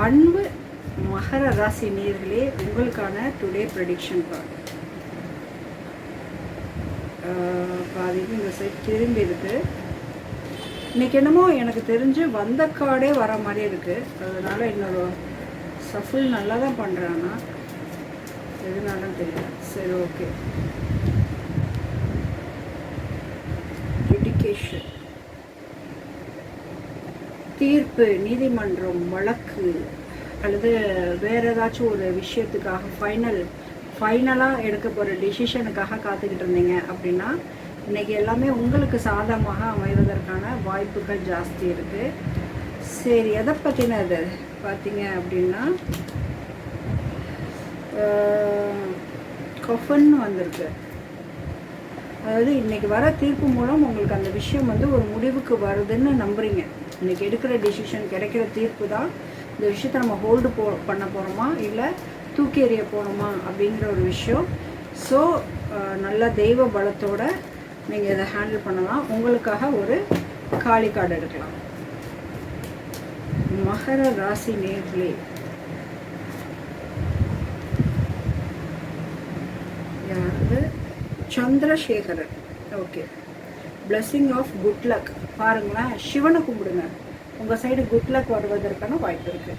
அன்பு மகர ராசி நேயர்களே, உங்களுக்கான டுடே ப்ரெடிக்ஷன் கார்டு. பாதிக்கு இந்த சைட் திரும்பி இருக்கு. இன்னைக்கு என்னமோ எனக்கு தெரிஞ்சு வந்த கார்டே வர மாதிரி இருக்கு. அதனால இன்னொரு சஃபில் நல்லா தான் பண்ணுறான்னா எதுனாலும் தெரியல. சரி, ஓகே. எஜுகேஷன், தீர்ப்பு, நீதிமன்றம், வழக்கு அல்லது வேறு ஏதாச்சும் ஒரு விஷயத்துக்காக ஃபைனலாக எடுக்க போகிற டிசிஷனுக்காக காத்துக்கிட்டு இருந்தீங்க அப்படின்னா இன்றைக்கி எல்லாமே உங்களுக்கு சாதகமாக அமைவதற்கான வாய்ப்புகள் ஜாஸ்தி இருக்குது. சரி, எதை பற்றினது பார்த்தீங்க அப்படின்னா கொஃபன் வந்திருக்கு. அதாவது இன்றைக்கி வர தீர்ப்பு மூலம் உங்களுக்கு அந்த விஷயம் ஒரு முடிவுக்கு வருதுன்னு நம்புறீங்க. இன்றைக்கி எடுக்கிற டிசிஷன், கிடைக்கிற தீர்ப்பு தான் இந்த விஷயத்தை நம்ம ஹோல்டு பண்ண போகிறோமா இல்லை தூக்கி எறிய போகிறோமா அப்படிங்கிற ஒரு விஷயம். ஸோ நல்ல தெய்வ பலத்தோடு நீங்கள் இதை ஹேண்டில் பண்ணலாம். உங்களுக்காக ஒரு காளி கார்டு எடுக்கலாம். மகர ராசி நேயர்களே, யாரு? Chandrasekaran. Okay, blessing of good luck. பாருங்களேன், சிவனை கும்பிடுங்க, உங்கள் சைடு குட் லக் வருவதற்கான வாய்ப்பு இருக்குது.